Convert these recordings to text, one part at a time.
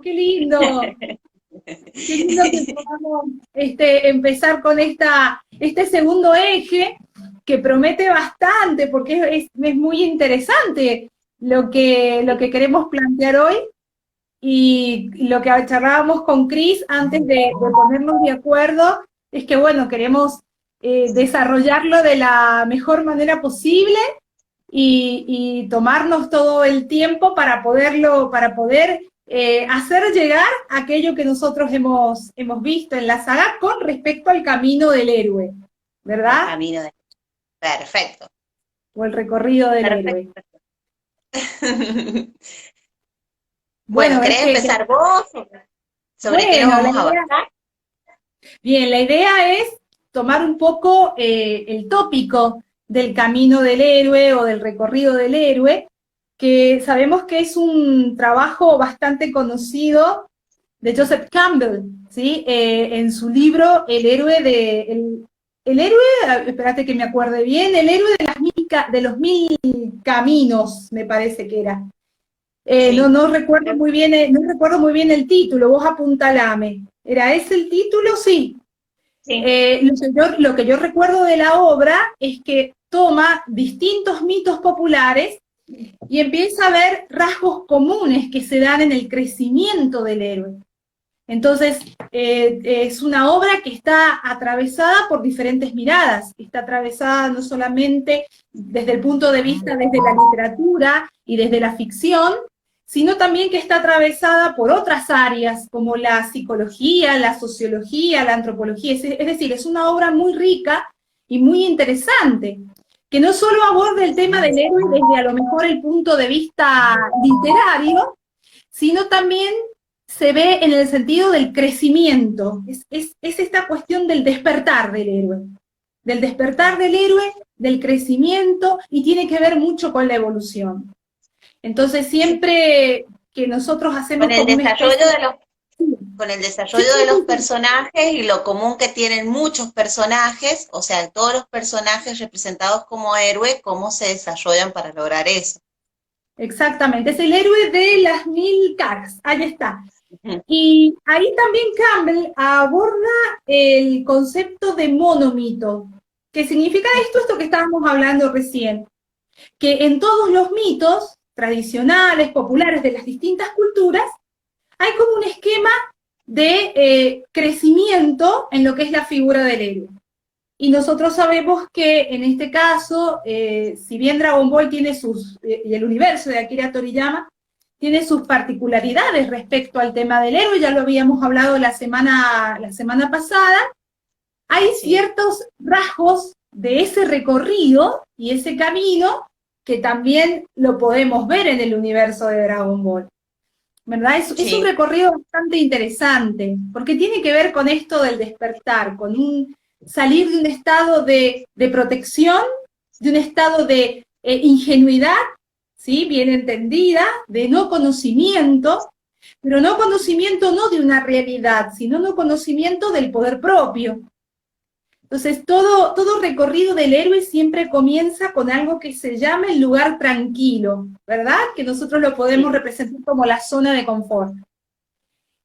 qué lindo. Qué lindo que podamos empezar con este segundo eje que promete bastante, porque es muy interesante lo que queremos plantear hoy y lo que charlábamos con Cris antes de ponernos de acuerdo, es que bueno, queremos desarrollarlo de la mejor manera posible y tomarnos todo el tiempo para poder hacer llegar aquello que nosotros hemos visto en la saga con respecto al camino del héroe, ¿verdad? El camino del... Perfecto. O el recorrido del héroe. Bueno, ¿querés empezar vos? ¿Sobre qué nos vamos a abarcar? Bien, la idea es tomar un poco el tópico del camino del héroe o del recorrido del héroe, que sabemos que es un trabajo bastante conocido de Joseph Campbell, ¿sí? En su libro El héroe espérate que me acuerde bien, El héroe de los mil caminos, me parece que era. Sí. No recuerdo muy bien el título, vos apuntalame. ¿Era ese el título? Sí. Sí. Lo que yo recuerdo de la obra es que toma distintos mitos populares y empieza a ver rasgos comunes que se dan en el crecimiento del héroe. Entonces, es una obra que está atravesada por diferentes miradas, está atravesada no solamente desde el punto de vista desde la literatura y desde la ficción, sino también que está atravesada por otras áreas, como la psicología, la sociología, la antropología, es decir, es una obra muy rica y muy interesante, que no solo aborda el tema del héroe desde a lo mejor el punto de vista literario, sino también se ve en el sentido del crecimiento, es esta cuestión del despertar del héroe, del crecimiento, y tiene que ver mucho con la evolución. Entonces, siempre que nosotros hacemos... Con el desarrollo de los personajes y lo común que tienen muchos personajes, o sea, todos los personajes representados como héroe, cómo se desarrollan para lograr eso. Exactamente, es el héroe de las 1000 caras, ahí está. Y ahí también Campbell aborda el concepto de monomito, que significa esto que estábamos hablando recién, que en todos los mitos tradicionales, populares de las distintas culturas, hay como un esquema de crecimiento en lo que es la figura del héroe. Y nosotros sabemos que en este caso, si bien Dragon Ball tiene y el universo de Akira Toriyama, tiene sus particularidades respecto al tema del héroe, ya lo habíamos hablado la semana pasada, hay ciertos rasgos de ese recorrido y ese camino que también lo podemos ver en el universo de Dragon Ball, ¿verdad? Es un recorrido bastante interesante, porque tiene que ver con esto del despertar, con salir de un estado de protección, de un estado de ingenuidad, ¿sí? Bien entendida, de no conocimiento, pero no conocimiento no de una realidad, sino no conocimiento del poder propio. Entonces, todo recorrido del héroe siempre comienza con algo que se llama el lugar tranquilo, ¿verdad? Que nosotros lo podemos representar como la zona de confort.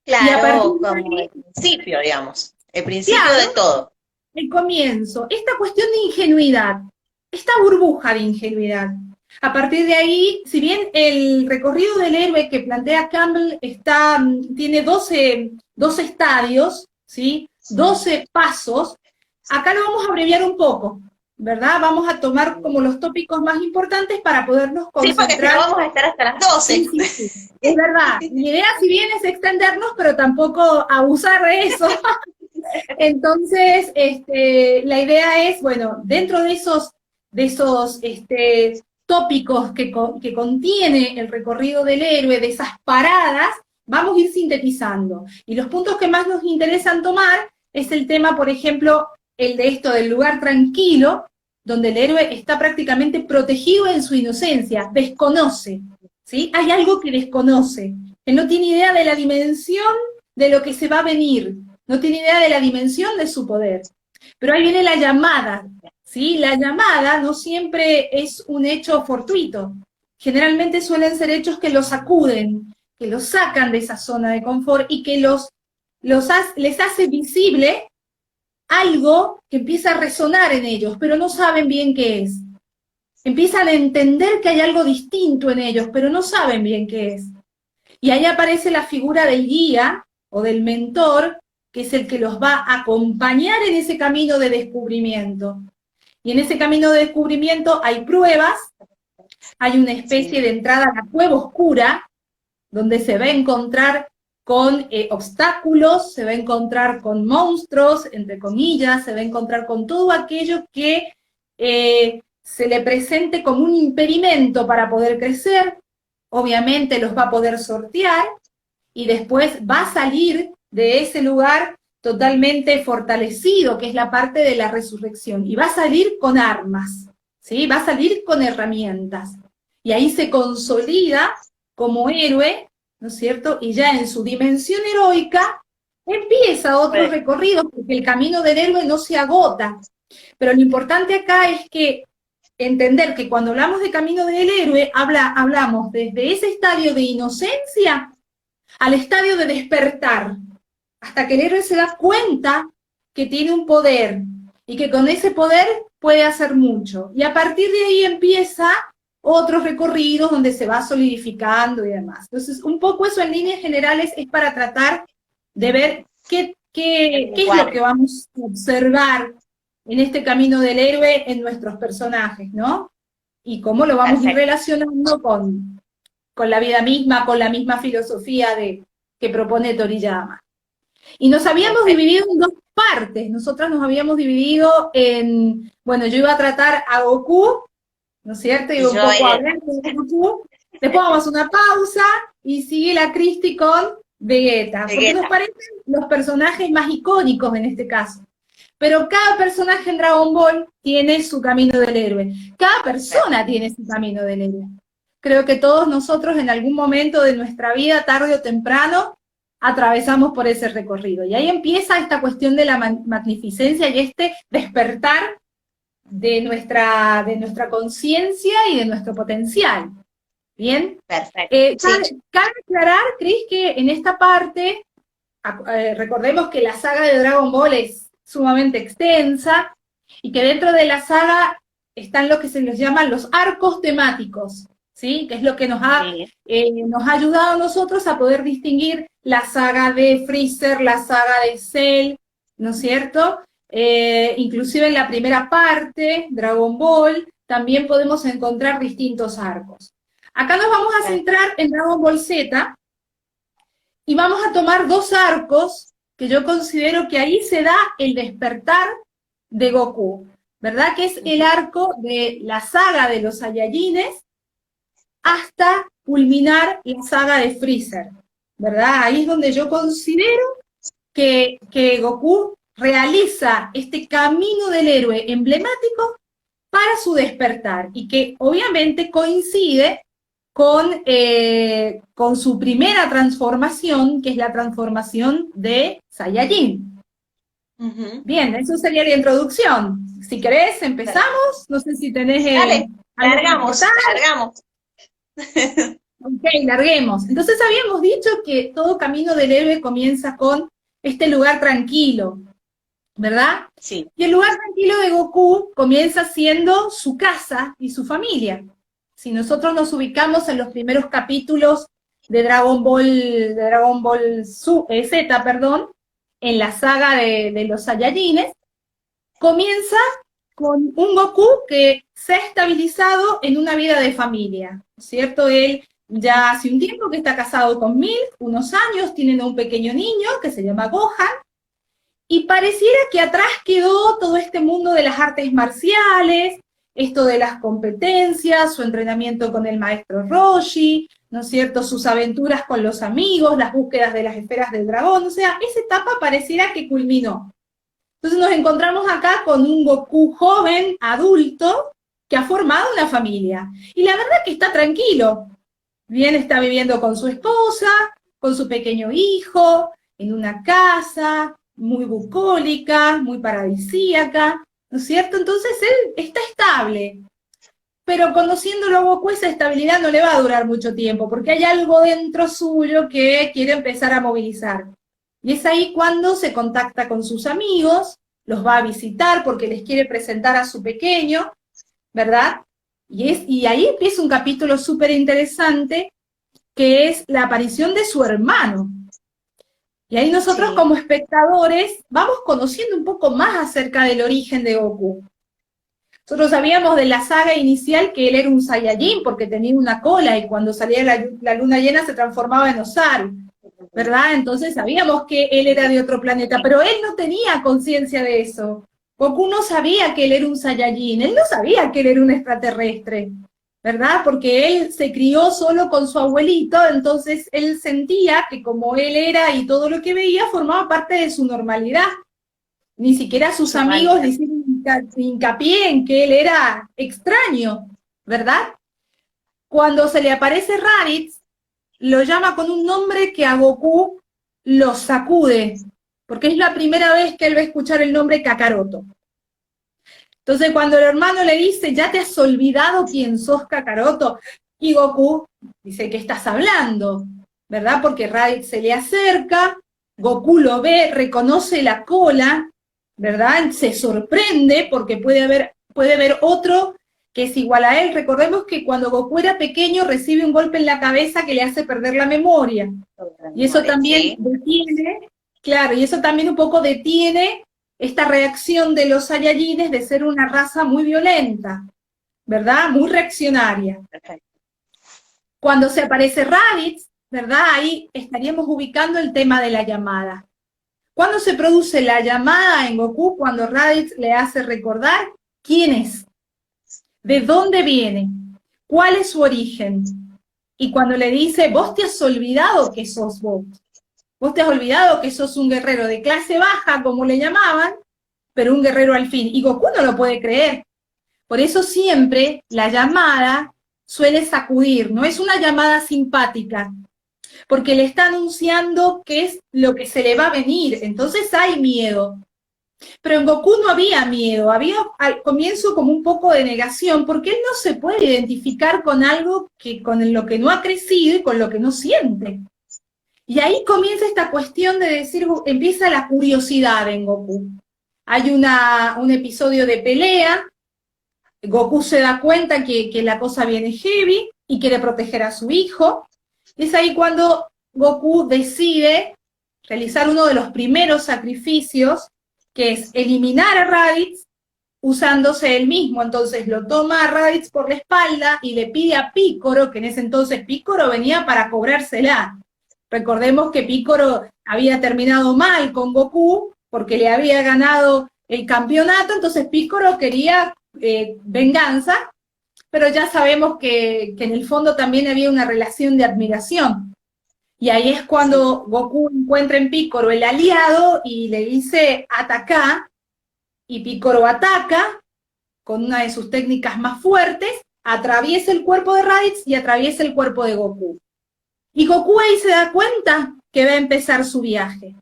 Claro, como el principio, digamos, el principio de todo. El comienzo, esta cuestión de ingenuidad, esta burbuja de ingenuidad. A partir de ahí, si bien el recorrido del héroe que plantea Campbell tiene 12 estadios, ¿sí? 12 pasos, acá lo vamos a abreviar un poco, ¿verdad? Vamos a tomar como los tópicos más importantes para podernos concentrar. Sí, porque si no vamos a estar hasta las 12. Sí. Es verdad. Mi idea, si bien es extendernos, pero tampoco abusar de eso. Entonces, la idea es, bueno, dentro de esos tópicos que contiene el recorrido del héroe, de esas paradas, vamos a ir sintetizando. Y los puntos que más nos interesan tomar es el tema, por ejemplo, el de esto del lugar tranquilo, donde el héroe está prácticamente protegido en su inocencia, desconoce, ¿sí? Hay algo que desconoce, que no tiene idea de la dimensión de lo que se va a venir, no tiene idea de la dimensión de su poder. Pero ahí viene la llamada, ¿sí? La llamada no siempre es un hecho fortuito, generalmente suelen ser hechos que lo sacuden, que los sacan de esa zona de confort y que les hace visible algo que empieza a resonar en ellos, pero no saben bien qué es. Empiezan a entender que hay algo distinto en ellos, pero no saben bien qué es. Y ahí aparece la figura del guía o del mentor, que es el que los va a acompañar en ese camino de descubrimiento. Y en ese camino de descubrimiento hay pruebas, hay una especie de entrada a la cueva oscura, donde se va a encontrar con obstáculos, se va a encontrar con monstruos, entre comillas, se va a encontrar con todo aquello que se le presente como un impedimento para poder crecer. Obviamente los va a poder sortear, y después va a salir de ese lugar totalmente fortalecido, que es la parte de la resurrección, y va a salir con armas, ¿sí? Va a salir con herramientas, y ahí se consolida como héroe, ¿no es cierto? Y ya en su dimensión heroica empieza otro recorrido, porque el camino del héroe no se agota. Pero lo importante acá es que entender que cuando hablamos de camino del héroe, hablamos desde ese estadio de inocencia al estadio de despertar, hasta que el héroe se da cuenta que tiene un poder, y que con ese poder puede hacer mucho. Y a partir de ahí empieza otros recorridos donde se va solidificando y demás. Entonces, un poco eso en líneas generales es para tratar de ver qué es lo que vamos a observar en este camino del héroe en nuestros personajes, ¿no? Y cómo lo vamos a ir relacionando con la vida misma, con la misma filosofía que propone Toriyama. Y nos habíamos dividido en dos partes. Nosotros nos habíamos dividido en, bueno, yo iba a tratar a Goku, ¿no es cierto? Iba un poco a hablar de Goku. Después vamos a una pausa y sigue la Cristi con Vegeta. Porque nos parecen los personajes más icónicos en este caso. Pero cada personaje en Dragon Ball tiene su camino del héroe. Cada persona tiene su camino del héroe. Creo que todos nosotros en algún momento de nuestra vida, tarde o temprano, atravesamos por ese recorrido. Y ahí empieza esta cuestión de la magnificencia y este despertar de nuestra conciencia y de nuestro potencial. ¿Bien? Perfecto. Cabe aclarar, Cris, que en esta parte, recordemos que la saga de Dragon Ball es sumamente extensa, y que dentro de la saga están lo que se les llaman los arcos temáticos, ¿sí? Que es lo que nos ha ayudado a nosotros a poder distinguir la saga de Freezer, la saga de Cell, ¿no es cierto? Inclusive en la primera parte, Dragon Ball, también podemos encontrar distintos arcos. Acá nos vamos a centrar en Dragon Ball Z, y vamos a tomar dos arcos que yo considero que ahí se da el despertar de Goku, ¿verdad? Que es el arco de la saga de los Saiyajines hasta culminar la saga de Freezer, ¿verdad? Ahí es donde yo considero que Goku realiza este camino del héroe emblemático para su despertar, y que obviamente coincide con su primera transformación, que es la transformación de Saiyajin. Bien, eso sería la introducción. Si querés, empezamos. No sé si tenés... Dale, largamos. Ok, larguemos. Entonces habíamos dicho que todo camino del héroe comienza con este lugar tranquilo, ¿verdad? Sí. Y el lugar tranquilo de Goku comienza siendo su casa y su familia. Si nosotros nos ubicamos en los primeros capítulos de Dragon Ball Z, en la saga de los Saiyajines, comienza con un Goku que se ha estabilizado en una vida de familia, ¿cierto? Él ya hace un tiempo que está casado con Milk, unos años, tienen un pequeño niño que se llama Gohan, y pareciera que atrás quedó todo este mundo de las artes marciales, esto de las competencias, su entrenamiento con el maestro Roshi, ¿no es cierto?, sus aventuras con los amigos, las búsquedas de las esferas del dragón, o sea, esa etapa pareciera que culminó. Entonces nos encontramos acá con un Goku joven, adulto, que ha formado una familia. Y la verdad que está tranquilo. Bien, está viviendo con su esposa, con su pequeño hijo, en una casa muy bucólica, muy paradisíaca, ¿no es cierto? Entonces él está estable. pero conociéndolo a Goku esa estabilidad no le va a durar mucho tiempo, porque hay algo dentro suyo que quiere empezar a movilizar. Y es ahí cuando se contacta con sus amigos, los va a visitar porque les quiere presentar a su pequeño, ¿verdad? Y ahí empieza un capítulo súper interesante, que es la aparición de su hermano. Y ahí nosotros como espectadores vamos conociendo un poco más acerca del origen de Goku. Nosotros sabíamos de la saga inicial que él era un Saiyajin porque tenía una cola y cuando salía la luna llena se transformaba en Osaru, ¿verdad? Entonces sabíamos que él era de otro planeta, pero él no tenía conciencia de eso. Goku no sabía que él era un Saiyajin, él no sabía que él era un extraterrestre, ¿verdad? Porque él se crió solo con su abuelito, entonces él sentía que como él era y todo lo que veía formaba parte de su normalidad. Ni siquiera sus amigos le hicieron hincapié en que él era extraño, ¿verdad? Cuando se le aparece Raditz, lo llama con un nombre que a Goku lo sacude, porque es la primera vez que él va a escuchar el nombre Kakaroto. Entonces cuando el hermano le dice, ¿ya te has olvidado quién sos, Kakaroto? Y Goku dice, ¿qué estás hablando? ¿Verdad? Porque Raditz se le acerca, Goku lo ve, reconoce la cola, ¿verdad? Se sorprende porque puede ver otro que es igual a él. Recordemos que cuando Goku era pequeño recibe un golpe en la cabeza que le hace perder la memoria. Y eso también detiene, claro, y eso también un poco detiene esta reacción de los Saiyajines de ser una raza muy violenta, ¿verdad? Muy reaccionaria. Cuando se aparece Raditz, ¿verdad? Ahí estaríamos ubicando el tema de la llamada. ¿Cuándo se produce la llamada en Goku? Cuando Raditz le hace recordar quién es, de dónde viene, cuál es su origen. Y cuando le dice, vos te has olvidado que sos vos. Vos te has olvidado que sos un guerrero de clase baja, como le llamaban, pero un guerrero al fin. Y Goku no lo puede creer. Por eso siempre la llamada suele sacudir, no es una llamada simpática, porque le está anunciando qué es lo que se le va a venir, entonces hay miedo. Pero en Goku no había miedo, había al comienzo como un poco de negación, porque él no se puede identificar con algo con lo que no ha crecido y con lo que no siente. Y ahí comienza esta cuestión de decir, empieza la curiosidad en Goku. Hay un episodio de pelea, Goku se da cuenta que la cosa viene heavy y quiere proteger a su hijo. Es ahí cuando Goku decide realizar uno de los primeros sacrificios, que es eliminar a Raditz usándose él mismo. Entonces lo toma a Raditz por la espalda y le pide a Picoro, que en ese entonces Picoro venía para cobrársela. Recordemos que Picoro había terminado mal con Goku porque le había ganado el campeonato, entonces Picoro quería venganza, pero ya sabemos que en el fondo también había una relación de admiración. Y ahí es cuando Goku encuentra en Picoro el aliado y le dice, atacá, y Picoro ataca con una de sus técnicas más fuertes, atraviesa el cuerpo de Raditz y atraviesa el cuerpo de Goku. Y Goku ahí se da cuenta que va a empezar su viaje.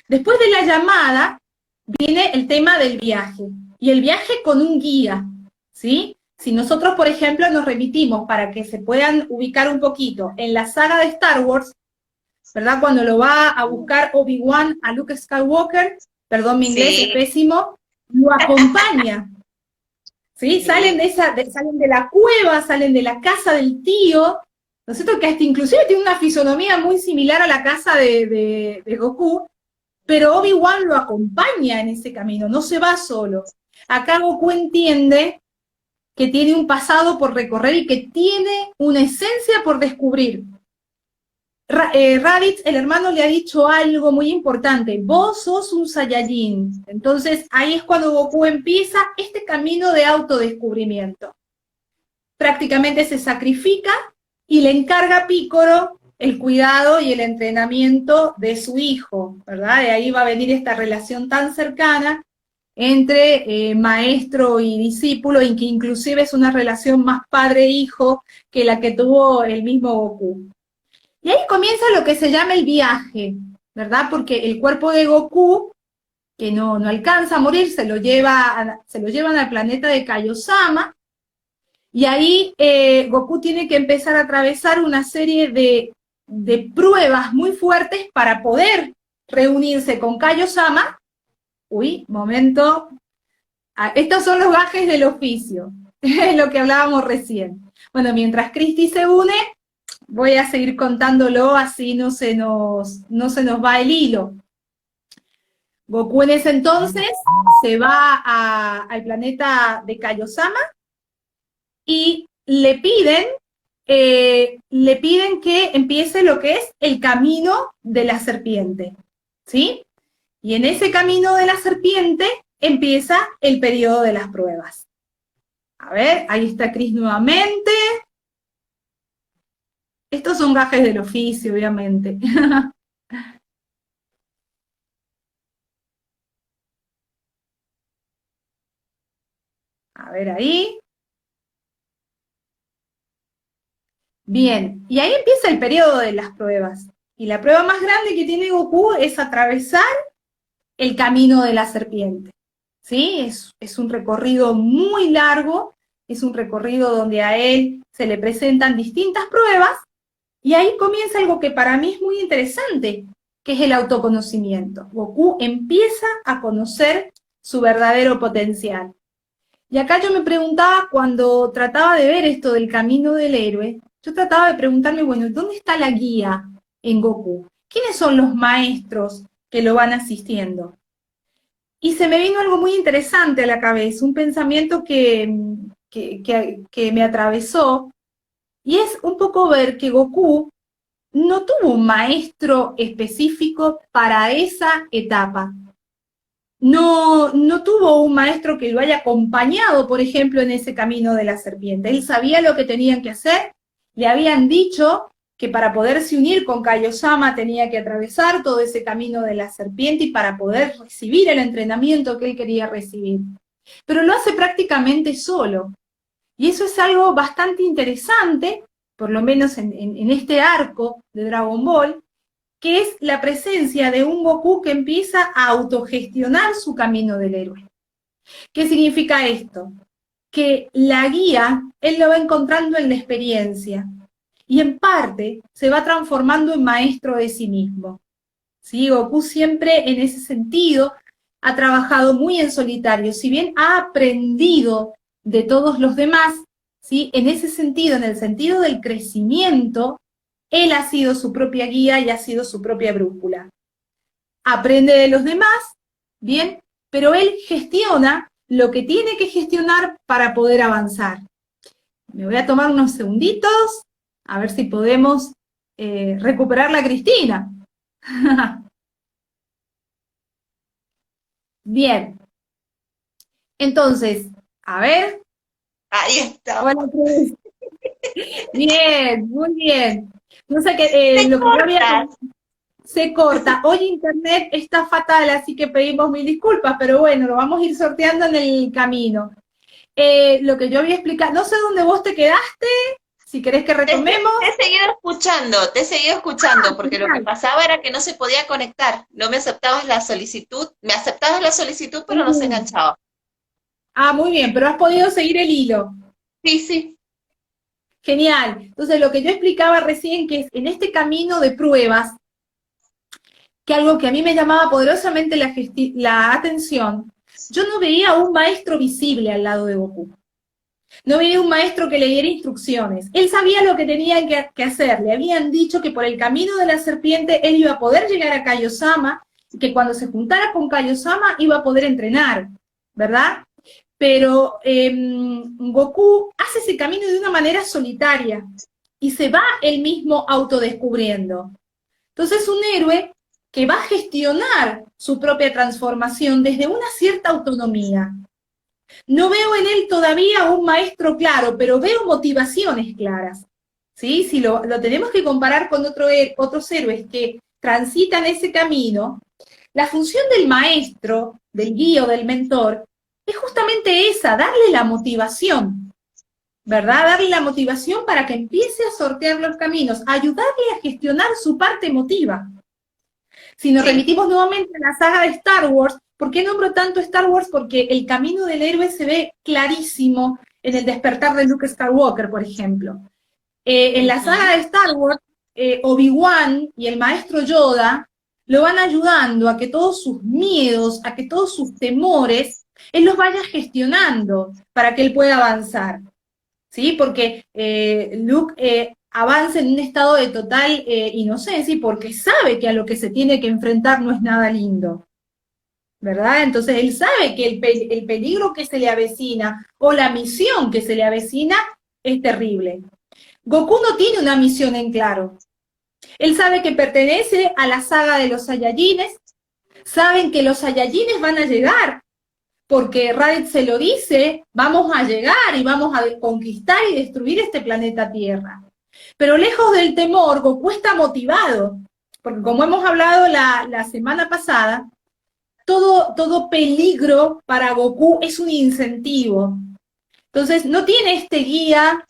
Después de la llamada, viene el tema del viaje. Y el viaje con un guía, ¿sí? Si nosotros, por ejemplo, nos remitimos para que se puedan ubicar un poquito en la saga de Star Wars, ¿verdad? Cuando lo va a buscar Obi-Wan a Luke Skywalker, perdón, mi inglés es pésimo, lo acompaña. ¿Sí? Salen de la cueva, salen de la casa del tío, ¿no es cierto? Que hasta inclusive tiene una fisonomía muy similar a la casa de Goku, pero Obi-Wan lo acompaña en ese camino, no se va solo. Acá Goku entiende que tiene un pasado por recorrer y que tiene una esencia por descubrir. Raditz, el hermano, le ha dicho algo muy importante, vos sos un Saiyajin. Entonces ahí es cuando Goku empieza este camino de autodescubrimiento. Prácticamente se sacrifica y le encarga a Picoro el cuidado y el entrenamiento de su hijo, ¿verdad? De ahí va a venir esta relación tan cercana entre maestro y discípulo, y que inclusive es una relación más padre-hijo que la que tuvo el mismo Goku. Y ahí comienza lo que se llama el viaje, ¿verdad? Porque el cuerpo de Goku, que no alcanza a morir, se lo llevan al planeta de Kaiosama, Y ahí Goku tiene que empezar a atravesar una serie de pruebas muy fuertes para poder reunirse con Kaiosama. Uy, momento. Ah, estos son los gajes del oficio, es lo que hablábamos recién. Bueno, mientras Cristi se une, voy a seguir contándolo, así no se nos va el hilo. Goku en ese entonces se va al planeta de Kaiosama y le piden que empiece lo que es el camino de la serpiente, ¿sí? Y en ese camino de la serpiente empieza el periodo de las pruebas. A ver, ahí está Cris nuevamente. Estos son gajes del oficio, obviamente. A ver ahí. Bien, y ahí empieza el periodo de las pruebas. Y la prueba más grande que tiene Goku es atravesar el camino de la serpiente. ¿Sí? Es un recorrido muy largo, es un recorrido donde a él se le presentan distintas pruebas, y ahí comienza algo que para mí es muy interesante, que es el autoconocimiento. Goku empieza a conocer su verdadero potencial. Y acá yo me preguntaba, cuando trataba de ver esto del camino del héroe, yo trataba de preguntarme, bueno, ¿dónde está la guía en Goku? ¿Quiénes son los maestros que lo van asistiendo? Y se me vino algo muy interesante a la cabeza, un pensamiento que me atravesó, y es un poco ver que Goku no tuvo un maestro específico para esa etapa. No tuvo un maestro que lo haya acompañado, por ejemplo, en ese camino de la serpiente. Él sabía lo que tenían que hacer, le habían dicho que para poderse unir con Kaiosama tenía que atravesar todo ese camino de la serpiente y para poder recibir el entrenamiento que él quería recibir. Pero lo hace prácticamente solo. Y eso es algo bastante interesante, por lo menos en este arco de Dragon Ball, que es la presencia de un Goku que empieza a autogestionar su camino del héroe. ¿Qué significa esto? Que la guía él lo va encontrando en la experiencia y en parte se va transformando en maestro de sí mismo. ¿Sí? Goku siempre en ese sentido ha trabajado muy en solitario, si bien ha aprendido de todos los demás, ¿sí? En ese sentido, en el sentido del crecimiento, él ha sido su propia guía y ha sido su propia brújula. Aprende de los demás, bien, pero él gestiona lo que tiene que gestionar para poder avanzar. Me voy a tomar unos segunditos, a ver si podemos recuperar la Cristina. Bien. Entonces, a ver. Ahí está. Hola, Cris. Bien, muy bien. No sé qué, lo que yo había... Se corta. Hoy internet está fatal, así que pedimos mil disculpas, pero bueno, lo vamos a ir sorteando en el camino. Lo que yo había explicado, no sé dónde vos te quedaste, si querés que retomemos. Te he seguido escuchando, porque lo que pasaba era que no se podía conectar, no me aceptabas la solicitud, pero no se enganchaba. Ah, muy bien, pero has podido seguir el hilo. Sí, sí. Genial. Entonces, lo que yo explicaba recién, que es en este camino de pruebas, que algo que a mí me llamaba poderosamente la atención, yo no veía un maestro visible al lado de Goku. No veía un maestro que le diera instrucciones. Él sabía lo que tenía que hacer. Le habían dicho que por el camino de la serpiente él iba a poder llegar a Kaiosama, y que cuando se juntara con Kaiosama iba a poder entrenar, ¿verdad? Pero Goku hace ese camino de una manera solitaria y se va él mismo autodescubriendo. Entonces, un héroe que va a gestionar su propia transformación desde una cierta autonomía. No veo en él todavía un maestro claro, pero veo motivaciones claras. ¿Sí? Si lo tenemos que comparar con otros héroes que transitan ese camino, la función del maestro, del guía o del mentor, es justamente esa, darle la motivación, ¿verdad? Darle la motivación para que empiece a sortear los caminos, ayudarle a gestionar su parte emotiva. Si nos remitimos nuevamente a la saga de Star Wars, ¿por qué nombro tanto Star Wars? Porque el camino del héroe se ve clarísimo en el despertar de Luke Skywalker, por ejemplo. En la saga de Star Wars, Obi-Wan y el maestro Yoda lo van ayudando a que todos sus miedos, a que todos sus temores, él los vaya gestionando para que él pueda avanzar, ¿sí? Porque Luke avanza en un estado de total inocencia porque sabe que a lo que se tiene que enfrentar no es nada lindo, ¿verdad? Entonces él sabe que el peligro que se le avecina o la misión que se le avecina es terrible. Goku no tiene una misión en claro. Él sabe que pertenece a la saga de los Saiyajines, saben que los Saiyajines van a llegar, porque Raditz se lo dice, vamos a llegar y vamos a conquistar y destruir este planeta Tierra. Pero lejos del temor, Goku está motivado, porque como hemos hablado la semana pasada, todo peligro para Goku es un incentivo. Entonces no tiene este guía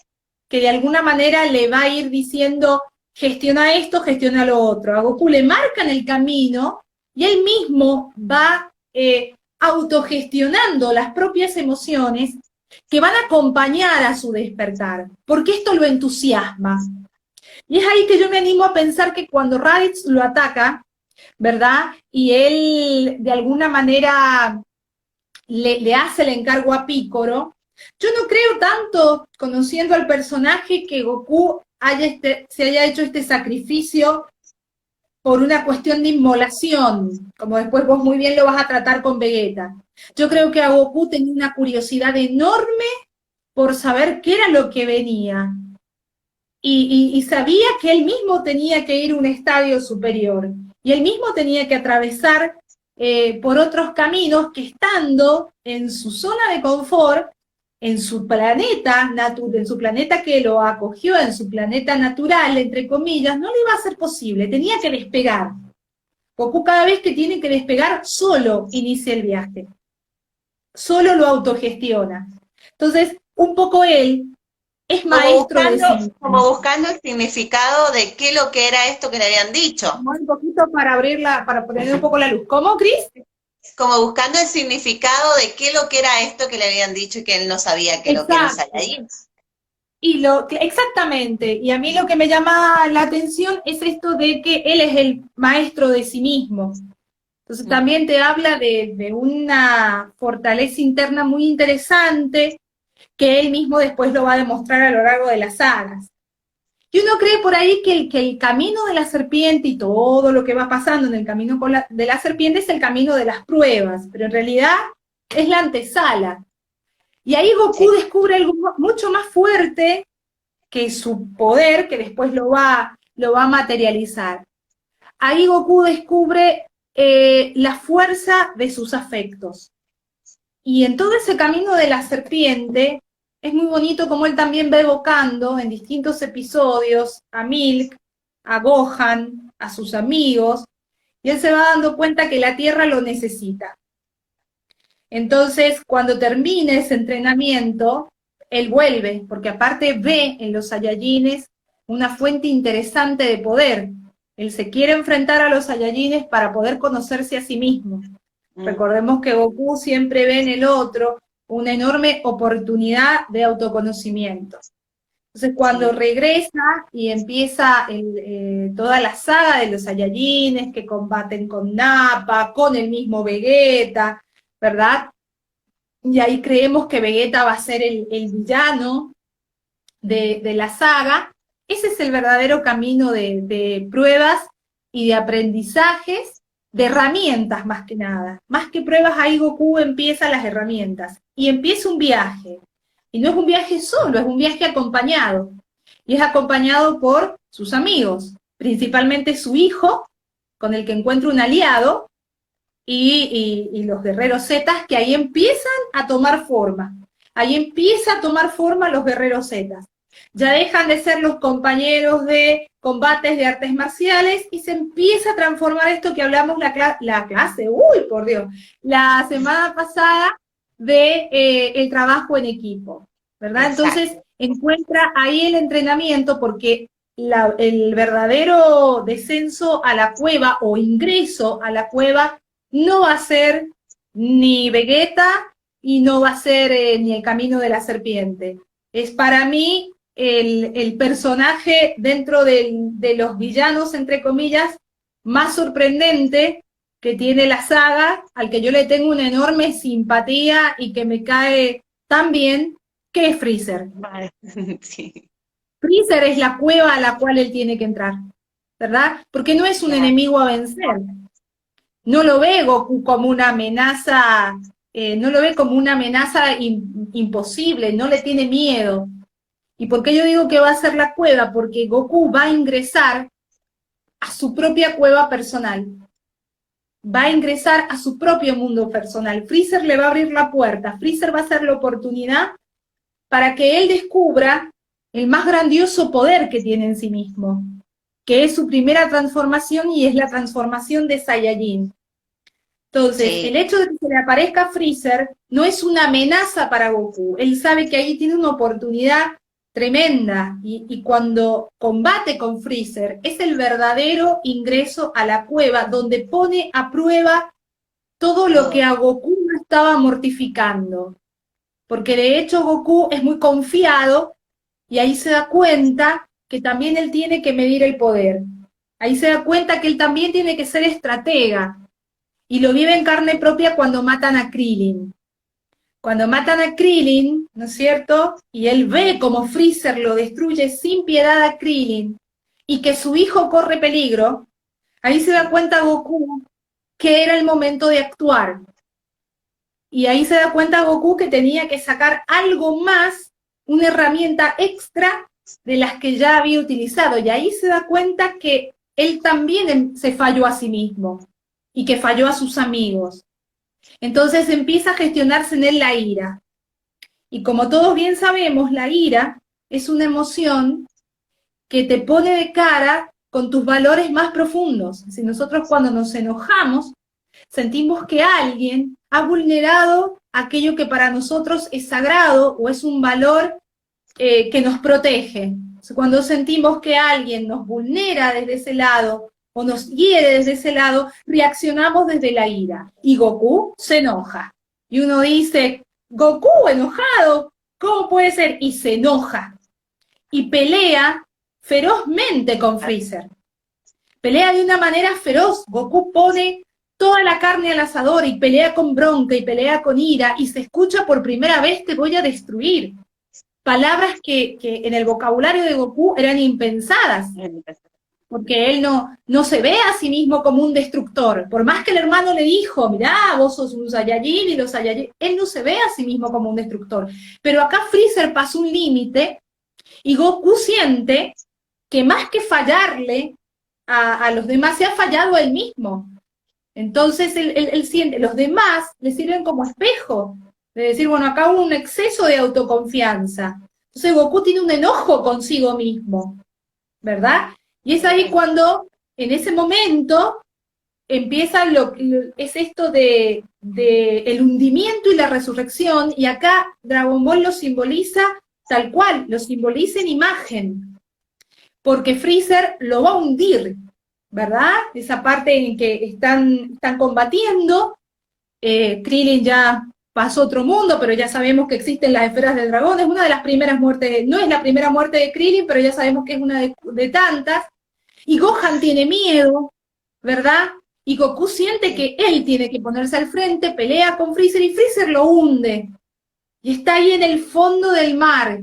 que de alguna manera le va a ir diciendo, gestiona esto, gestiona lo otro. A Goku le marcan el camino y él mismo va autogestionando las propias emociones que van a acompañar a su despertar, porque esto lo entusiasma. Y es ahí que yo me animo a pensar que cuando Raditz lo ataca, ¿verdad? Y él de alguna manera le hace el encargo a Pícoro, yo no creo tanto, conociendo al personaje, que Goku se haya hecho este sacrificio por una cuestión de inmolación, como después vos muy bien lo vas a tratar con Vegeta. Yo creo que a Goku tenía una curiosidad enorme por saber qué era lo que venía. Y sabía que él mismo tenía que ir a un estadio superior. Y él mismo tenía que atravesar por otros caminos que, estando en su zona de confort, en su planeta que lo acogió, en su planeta natural, entre comillas, no le iba a ser posible, tenía que despegar. Goku cada vez que tiene que despegar, solo inicia el viaje, solo lo autogestiona. Entonces, un poco él es maestro de sí. Como buscando el significado de qué lo que era esto que le habían dicho. Un poquito para poner un poco la luz. ¿Cómo, Cris? Como buscando el significado de qué lo que era esto que le habían dicho y que él no sabía que lo que era Saiyajins. Exactamente, y a mí lo que me llama la atención es esto de que él es el maestro de sí mismo. Entonces también te habla de una fortaleza interna muy interesante que él mismo después lo va a demostrar a lo largo de las sagas. Y uno cree por ahí que el camino de la serpiente y todo lo que va pasando en el camino de la serpiente es el camino de las pruebas, pero en realidad es la antesala. Y ahí Goku descubre algo mucho más fuerte que su poder, que después lo va a materializar. Ahí Goku descubre la fuerza de sus afectos. Y en todo ese camino de la serpiente, es muy bonito como él también va evocando en distintos episodios a Milk, a Gohan, a sus amigos, y él se va dando cuenta que la Tierra lo necesita. Entonces, cuando termine ese entrenamiento, él vuelve, porque aparte ve en los Saiyajines una fuente interesante de poder. Él se quiere enfrentar a los Saiyajines para poder conocerse a sí mismo. Recordemos que Goku siempre ve en el otro una enorme oportunidad de autoconocimiento. Entonces, cuando regresa y empieza toda la saga de los Saiyajines que combaten con Nappa, con el mismo Vegeta, ¿verdad? Y ahí creemos que Vegeta va a ser el villano de la saga. Ese es el verdadero camino de pruebas y de aprendizajes, de herramientas más que nada. Más que pruebas, ahí Goku empieza las herramientas. Y empieza un viaje. Y no es un viaje solo, es un viaje acompañado. Y es acompañado por sus amigos, principalmente su hijo, con el que encuentra un aliado, y los guerreros Zetas, que ahí empiezan a tomar forma. Ahí empieza a tomar forma los guerreros Zetas. Ya dejan de ser los compañeros de combates de artes marciales y se empieza a transformar esto que hablamos la semana pasada de el trabajo en equipo, ¿verdad? Exacto. Entonces encuentra ahí el entrenamiento porque el verdadero descenso a la cueva o ingreso a la cueva no va a ser ni Vegeta y no va a ser ni el camino de la serpiente. Es para mí el personaje dentro de los villanos, entre comillas, más sorprendente que tiene la saga, al que yo le tengo una enorme simpatía y que me cae tan bien, que es Freezer. Sí. Freezer es la cueva a la cual él tiene que entrar, ¿verdad? Porque no es un enemigo a vencer. No lo ve Goku como una amenaza, no lo ve como una amenaza imposible, no le tiene miedo. ¿Y por qué yo digo que va a ser la cueva? Porque Goku va a ingresar a su propia cueva personal. Va a ingresar a su propio mundo personal. Freezer le va a abrir la puerta. Freezer va a ser la oportunidad para que él descubra el más grandioso poder que tiene en sí mismo, que es su primera transformación y es la transformación de Saiyajin. Entonces, sí, el hecho de que se le aparezca Freezer no es una amenaza para Goku. Él sabe que ahí tiene una oportunidad tremenda y cuando combate con Freezer es el verdadero ingreso a la cueva donde pone a prueba todo lo que a Goku no estaba mortificando. Porque de hecho Goku es muy confiado y ahí se da cuenta que también él tiene que medir el poder. Ahí se da cuenta que él también tiene que ser estratega. Y lo vive en carne propia cuando matan a Krillin. Cuando matan a Krillin, ¿no es cierto? Y él ve como Freezer lo destruye sin piedad a Krillin y que su hijo corre peligro, ahí se da cuenta Goku que era el momento de actuar. Y ahí se da cuenta Goku que tenía que sacar algo más, una herramienta extra de las que ya había utilizado. Y ahí se da cuenta que él también se falló a sí mismo y que falló a sus amigos. Entonces empieza a gestionarse en él la ira. Y como todos bien sabemos, la ira es una emoción que te pone de cara con tus valores más profundos. Si nosotros cuando nos enojamos, sentimos que alguien ha vulnerado aquello que para nosotros es sagrado o es un valor que nos protege. Cuando sentimos que alguien nos vulnera desde ese lado o nos hiere desde ese lado, reaccionamos desde la ira. Y Goku se enoja. Y uno dice, Goku enojado, ¿cómo puede ser? Y se enoja. Y pelea ferozmente con Freezer. Pelea de una manera feroz. Goku pone toda la carne al asador y pelea con bronca y pelea con ira y se escucha por primera vez, te voy a destruir. Palabras que en el vocabulario de Goku eran impensadas, porque él no se ve a sí mismo como un destructor. Por más que el hermano le dijo, mirá, vos sos un Saiyajin y los Saiyajin, él no se ve a sí mismo como un destructor. Pero acá Freezer pasó un límite y Goku siente que más que fallarle a los demás, se ha fallado a él mismo. Entonces él siente, los demás le sirven como espejo, de decir, bueno, acá hubo un exceso de autoconfianza. Entonces Goku tiene un enojo consigo mismo, ¿verdad? Y es ahí cuando, en ese momento, empieza es esto de el hundimiento y la resurrección, y acá Dragon Ball lo simboliza tal cual, lo simboliza en imagen, porque Freezer lo va a hundir, ¿verdad? Esa parte en que están combatiendo, Krillin ya pasó a otro mundo, pero ya sabemos que existen las esferas del dragón, es una de las primeras muertes, no es la primera muerte de Krillin, pero ya sabemos que es una de tantas, y Gohan tiene miedo, ¿verdad? Y Goku siente que él tiene que ponerse al frente, pelea con Freezer, y Freezer lo hunde, y está ahí en el fondo del mar,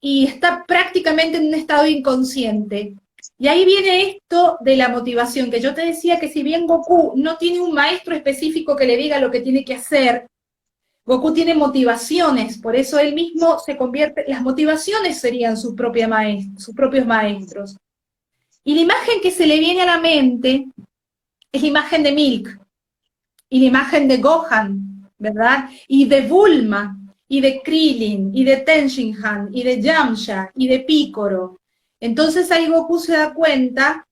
y está prácticamente en un estado inconsciente. Y ahí viene esto de la motivación, que yo te decía que si bien Goku no tiene un maestro específico que le diga lo que tiene que hacer, Goku tiene motivaciones, por eso él mismo se convierte, las motivaciones serían sus propios maestros. Y la imagen que se le viene a la mente es la imagen de Milk, y la imagen de Gohan, ¿verdad? Y de Bulma, y de Krillin, y de Tenshinhan, y de Yamcha, y de Piccolo. Entonces ahí Goku se da cuenta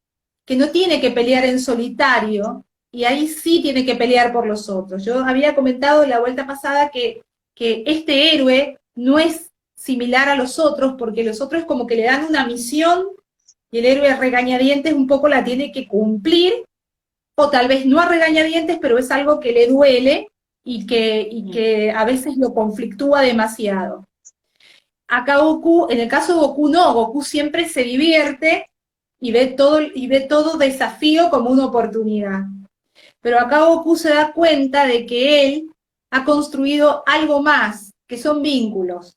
que no tiene que pelear en solitario, y ahí sí tiene que pelear por los otros. Yo había comentado la vuelta pasada que este héroe no es similar a los otros, porque los otros como que le dan una misión, y el héroe a regañadientes un poco la tiene que cumplir, o tal vez no a regañadientes, pero es algo que le duele, y que a veces lo conflictúa demasiado. Acá Goku, en el caso de Goku no, Goku siempre se divierte y ve todo desafío como una oportunidad. Pero acá Goku se da cuenta de que él ha construido algo más, que son vínculos.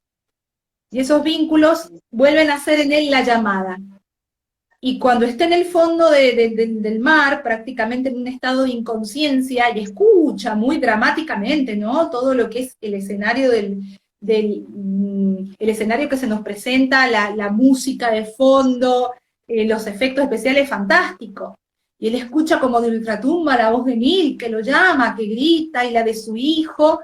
Y esos vínculos vuelven a ser en él la llamada. Y cuando está en el fondo del mar, prácticamente en un estado de inconsciencia, y escucha muy dramáticamente, ¿no? Todo lo que es el escenario el escenario que se nos presenta, la música de fondo, los efectos especiales fantásticos. Y él escucha como de ultratumba la voz de Mil, que lo llama, que grita, y la de su hijo,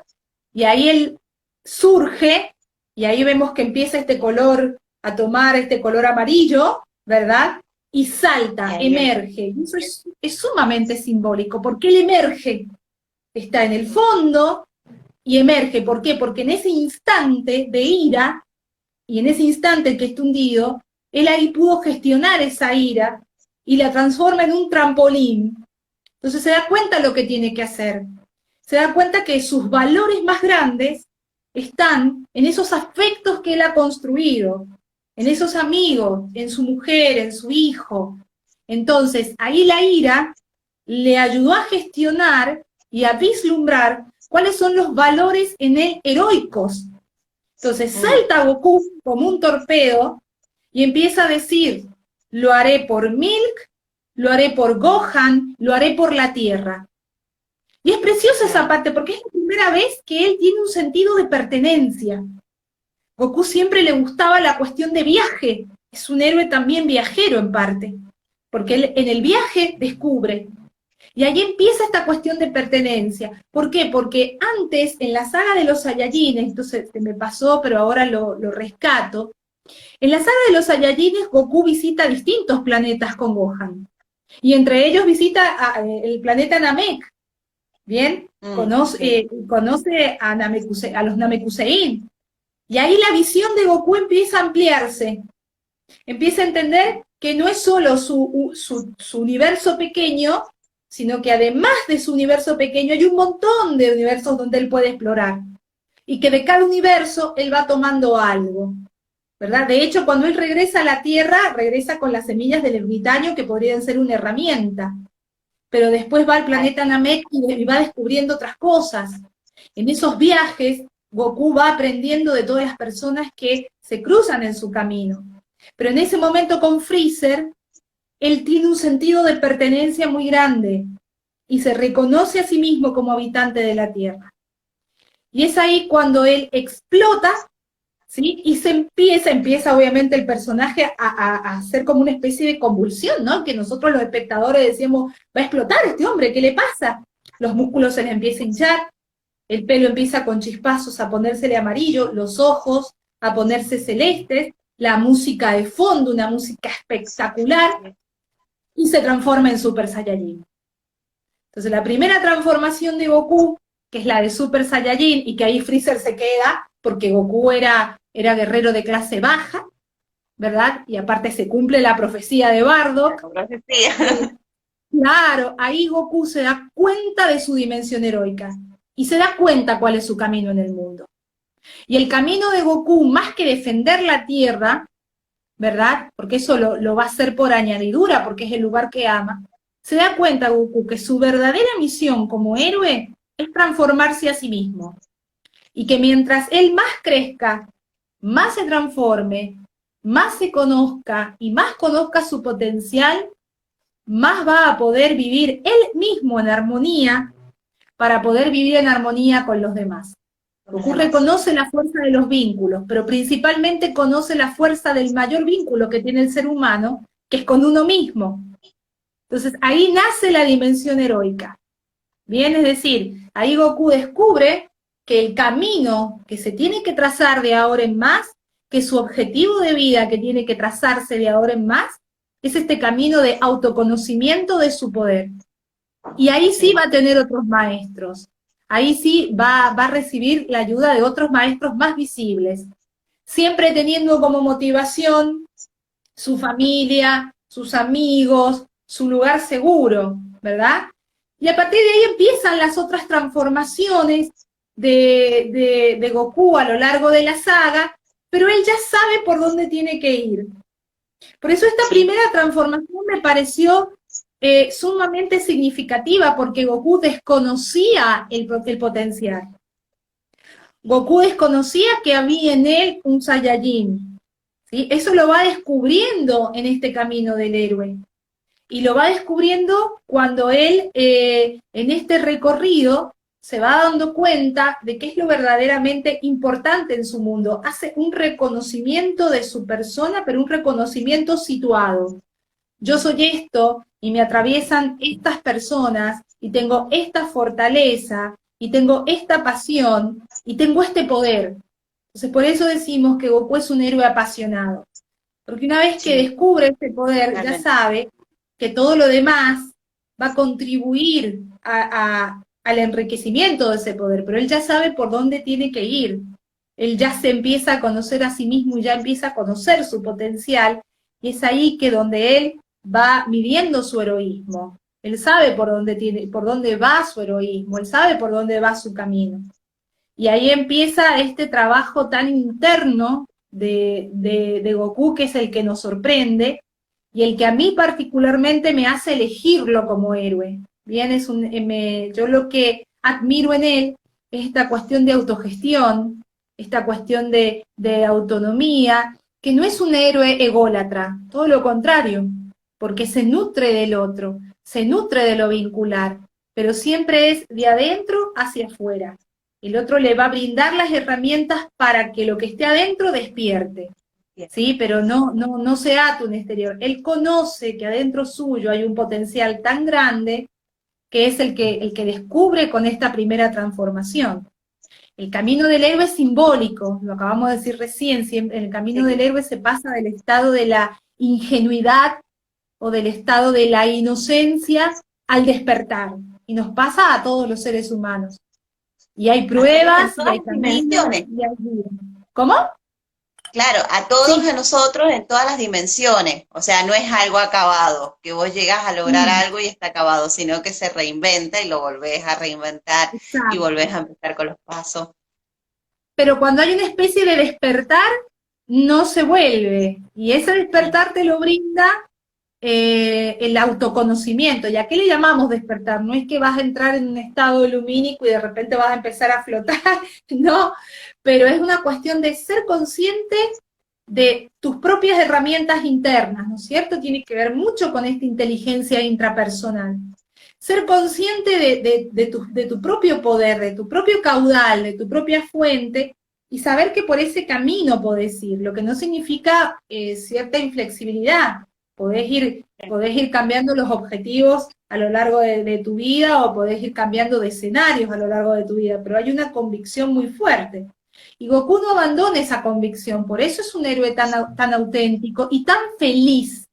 y ahí él surge, y ahí vemos que empieza este color a tomar este color amarillo, ¿verdad? Y salta, emerge. Y eso es sumamente simbólico, porque él emerge, está en el fondo y emerge. ¿Por qué? Porque en ese instante de ira, y en ese instante en que está hundido, él ahí pudo gestionar esa ira y la transforma en un trampolín. Entonces se da cuenta lo que tiene que hacer. Se da cuenta que sus valores más grandes están en esos afectos que él ha construido, en esos amigos, en su mujer, en su hijo. Entonces, ahí la ira le ayudó a gestionar y a vislumbrar cuáles son los valores en él heroicos. Entonces, salta Goku como un torpedo y empieza a decir, lo haré por Milk, lo haré por Gohan, lo haré por la Tierra. Y es preciosa esa parte, porque es la primera vez que él tiene un sentido de pertenencia. Goku siempre le gustaba la cuestión de viaje, es un héroe también viajero en parte, porque él en el viaje descubre. Y ahí empieza esta cuestión de pertenencia. ¿Por qué? Porque antes, en la saga de los Saiyajines, entonces se me pasó, pero ahora lo rescato, en la saga de los Saiyajines Goku visita distintos planetas con Gohan, y entre ellos visita el planeta Namek, ¿bien? Conoce a los Namekusein. Y ahí la visión de Goku empieza a ampliarse. Empieza a entender que no es solo su universo pequeño, sino que además de su universo pequeño hay un montón de universos donde él puede explorar. Y que de cada universo él va tomando algo, ¿verdad? De hecho, cuando él regresa a la Tierra, regresa con las semillas del ermitaño que podrían ser una herramienta. Pero después va al planeta Namek y va descubriendo otras cosas. En esos viajes, Goku va aprendiendo de todas las personas que se cruzan en su camino. Pero en ese momento con Freezer, él tiene un sentido de pertenencia muy grande y se reconoce a sí mismo como habitante de la Tierra. Y es ahí cuando él explota, ¿sí? Y empieza obviamente el personaje a hacer como una especie de convulsión, ¿no? Que nosotros los espectadores decíamos, va a explotar este hombre, ¿qué le pasa? Los músculos se le empiezan a hinchar, el pelo empieza con chispazos a ponérsele amarillo, los ojos a ponerse celestes, la música de fondo, una música espectacular, y se transforma en Super Saiyajin. Entonces la primera transformación de Goku, que es la de Super Saiyajin, y que ahí Freezer se queda, porque Goku era guerrero de clase baja, ¿verdad? Y aparte se cumple la profecía de Bardock. La profecía. Claro, ahí Goku se da cuenta de su dimensión heroica, y se da cuenta cuál es su camino en el mundo. Y el camino de Goku, más que defender la Tierra, ¿verdad? Porque eso lo va a hacer por añadidura, porque es el lugar que ama, se da cuenta Goku que su verdadera misión como héroe es transformarse a sí mismo. Y que mientras él más crezca, más se transforme, más se conozca y más conozca su potencial, más va a poder vivir él mismo en armonía para poder vivir en armonía con los demás. Goku reconoce la fuerza de los vínculos, pero principalmente conoce la fuerza del mayor vínculo que tiene el ser humano, que es con uno mismo. Entonces ahí nace la dimensión heroica. Bien, es decir, ahí Goku descubre que el camino que se tiene que trazar de ahora en más, que su objetivo de vida que tiene que trazarse de ahora en más, es este camino de autoconocimiento de su poder. Y ahí sí va a tener otros maestros. Ahí sí va a recibir la ayuda de otros maestros más visibles. Siempre teniendo como motivación su familia, sus amigos, su lugar seguro, ¿verdad? Y a partir de ahí empiezan las otras transformaciones de Goku a lo largo de la saga, pero él ya sabe por dónde tiene que ir. Por eso esta primera transformación me pareció sumamente significativa, porque Goku desconocía el potencial. Goku desconocía que había en él un Saiyajin, ¿sí? Eso lo va descubriendo en este camino del héroe. Y lo va descubriendo cuando él, en este recorrido, se va dando cuenta de qué es lo verdaderamente importante en su mundo. Hace un reconocimiento de su persona, pero un reconocimiento situado. Yo soy esto, y me atraviesan estas personas, y tengo esta fortaleza, y tengo esta pasión, y tengo este poder. Entonces, por eso decimos que Goku es un héroe apasionado. Porque una vez que descubre ese poder, ya sabe que todo lo demás va a contribuir al enriquecimiento de ese poder, pero él ya sabe por dónde tiene que ir. Él ya se empieza a conocer a sí mismo y ya empieza a conocer su potencial, y es ahí que donde él va midiendo su heroísmo. Él sabe por dónde va su heroísmo, él sabe por dónde va su camino. Y ahí empieza este trabajo tan interno de Goku, que es el que nos sorprende, y el que a mí particularmente me hace elegirlo como héroe. Bien, yo lo que admiro en él es esta cuestión de autogestión, esta cuestión de autonomía, que no es un héroe ególatra, todo lo contrario, porque se nutre del otro, se nutre de lo vincular, pero siempre es de adentro hacia afuera. El otro le va a brindar las herramientas para que lo que esté adentro despierte. Sí, pero no se ata un exterior. Él conoce que adentro suyo hay un potencial tan grande que es el que descubre con esta primera transformación. El camino del héroe es simbólico, lo acabamos de decir recién, siempre, el camino del héroe se pasa del estado de la ingenuidad o del estado de la inocencia al despertar, y nos pasa a todos los seres humanos. Y hay pruebas, y hay caminos, y hay vida. ¿Cómo? Claro, a todos de nosotros en todas las dimensiones. O sea, no es algo acabado, que vos llegas a lograr algo y está acabado, sino que se reinventa y lo volvés a reinventar. Exacto. Y volvés a empezar con los pasos. Pero cuando hay una especie de despertar, no se vuelve. Y ese despertar te lo brinda el autoconocimiento. ¿Y a qué le llamamos despertar? No es que vas a entrar en un estado lumínico y de repente vas a empezar a flotar, no, pero es una cuestión de ser consciente de tus propias herramientas internas, ¿no es cierto? Tiene que ver mucho con esta inteligencia intrapersonal. Ser consciente de tu propio poder, de tu propio caudal, de tu propia fuente, y saber que por ese camino podés ir, lo que no significa cierta inflexibilidad. Podés ir cambiando los objetivos a lo largo de tu vida, o podés ir cambiando de escenarios a lo largo de tu vida, pero hay una convicción muy fuerte. Y Goku no abandona esa convicción, por eso es un héroe tan auténtico y tan feliz.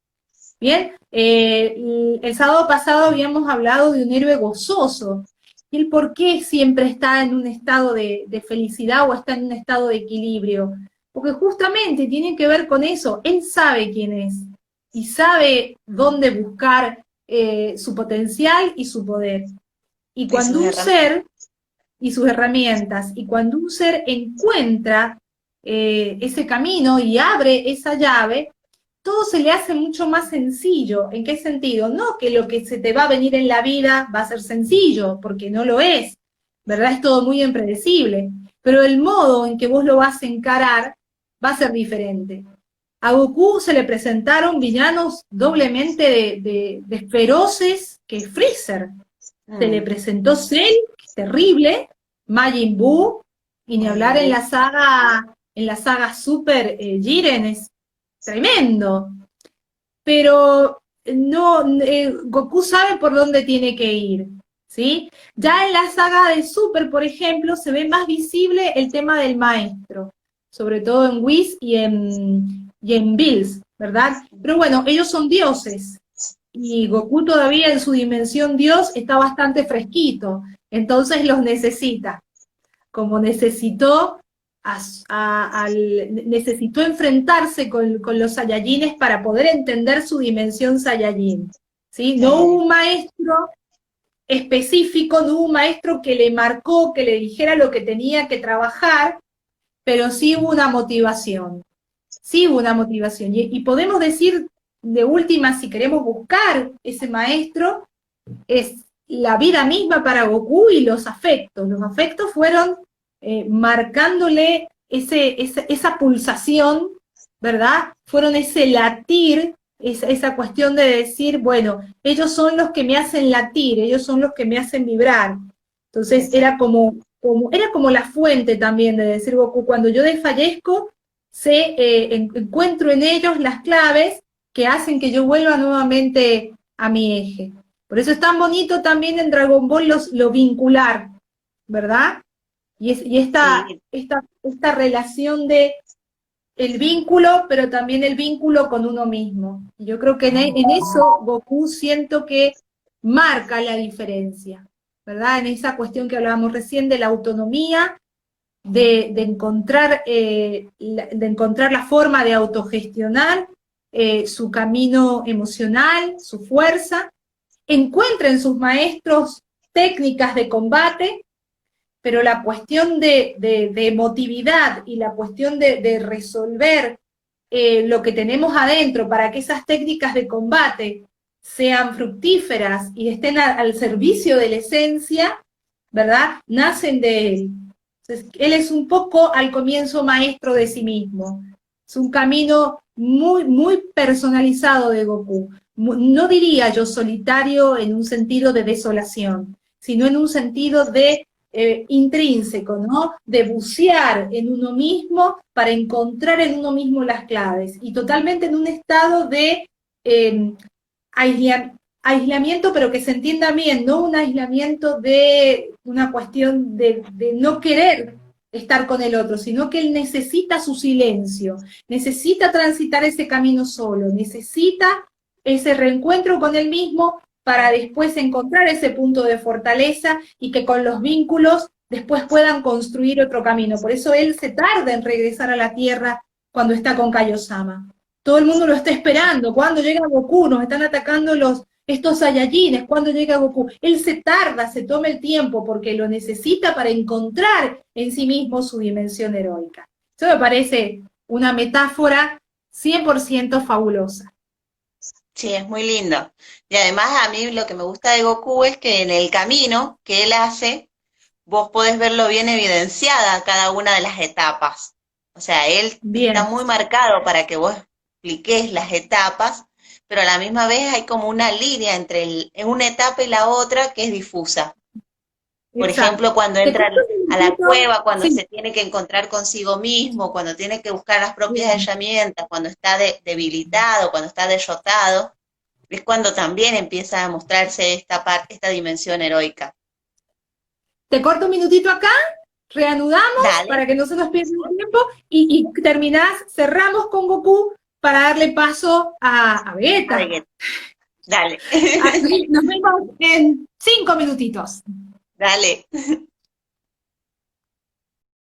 Bien, el sábado pasado habíamos hablado de un héroe gozoso, y el por qué siempre está en un estado de felicidad o está en un estado de equilibrio, porque justamente tiene que ver con eso. Él sabe quién es, y sabe dónde buscar su potencial y su poder. Y cuando un ser, y sus herramientas, y cuando un ser encuentra ese camino y abre esa llave, todo se le hace mucho más sencillo. ¿En qué sentido? No que lo que se te va a venir en la vida va a ser sencillo, porque no lo es, ¿verdad? Es todo muy impredecible, pero el modo en que vos lo vas a encarar va a ser diferente. A Goku se le presentaron villanos doblemente de feroces que Freezer. Se le presentó Cell, que es terrible, Majin Buu, y ni hablar en la saga Super Jiren, es tremendo. Pero Goku sabe por dónde tiene que ir, ¿sí? Ya en la saga de Super, por ejemplo, se ve más visible el tema del maestro, sobre todo en Whis y en Bills, ¿verdad? Pero bueno, ellos son dioses, y Goku todavía en su dimensión Dios está bastante fresquito, entonces los necesita, como necesitó enfrentarse con los Saiyajines para poder entender su dimensión Saiyajin, ¿sí? No hubo un maestro específico, no hubo un maestro que le marcó, que le dijera lo que tenía que trabajar, pero sí hubo una motivación. Sí hubo una motivación. Y podemos decir, de última, si queremos buscar ese maestro, es la vida misma para Goku y los afectos. Los afectos fueron marcándole esa pulsación, ¿verdad? Fueron ese latir, esa cuestión de decir, bueno, ellos son los que me hacen latir, ellos son los que me hacen vibrar. Entonces era como la fuente también de decir, Goku, cuando yo desfallezco, encuentro en ellos las claves que hacen que yo vuelva nuevamente a mi eje. Por eso es tan bonito también en Dragon Ball lo vincular, ¿verdad? Y esta relación de el vínculo, pero también el vínculo con uno mismo. Y yo creo que en eso Goku siento que marca la diferencia, ¿verdad? En esa cuestión que hablábamos recién de la autonomía, de encontrar la forma de autogestionar su camino emocional, su fuerza, encuentra en sus maestros técnicas de combate, pero la cuestión de emotividad y la cuestión de resolver lo que tenemos adentro para que esas técnicas de combate sean fructíferas y estén al servicio de la esencia, ¿verdad? Nacen de él. Entonces, él es un poco al comienzo maestro de sí mismo. Es un camino muy, muy personalizado de Goku. No diría yo solitario en un sentido de desolación, sino en un sentido de intrínseco, ¿no? De bucear en uno mismo para encontrar en uno mismo las claves. Y totalmente en un estado de aislamiento, pero que se entienda bien, no un aislamiento de una cuestión de no querer estar con el otro, sino que él necesita su silencio, necesita transitar ese camino solo, necesita ese reencuentro con él mismo para después encontrar ese punto de fortaleza y que con los vínculos después puedan construir otro camino. Por eso él se tarda en regresar a la Tierra cuando está con Kaiosama. Todo el mundo lo está esperando. ¿Cuándo llega Goku? Nos están atacando estos Saiyajines. ¿Cuándo llega Goku? Él se tarda, se toma el tiempo porque lo necesita para encontrar en sí mismo su dimensión heroica. Eso me parece una metáfora 100% fabulosa. Sí, es muy lindo. Y además a mí lo que me gusta de Goku es que en el camino que él hace, vos podés verlo bien evidenciada cada una de las etapas. O sea, él está muy marcado para que vos expliques las etapas, pero a la misma vez hay como una línea entre una etapa y la otra que es difusa. Por ejemplo, cuando entra a la cueva, cuando se tiene que encontrar consigo mismo, cuando tiene que buscar las propias herramientas, cuando está debilitado, cuando está derrotado, es cuando también empieza a mostrarse esta dimensión heroica. Te corto un minutito acá, reanudamos. Dale. Para que no se nos pierda el tiempo y cerramos con Goku para darle paso a Vegeta. Dale. Nos vemos en 5 minutitos. Dale.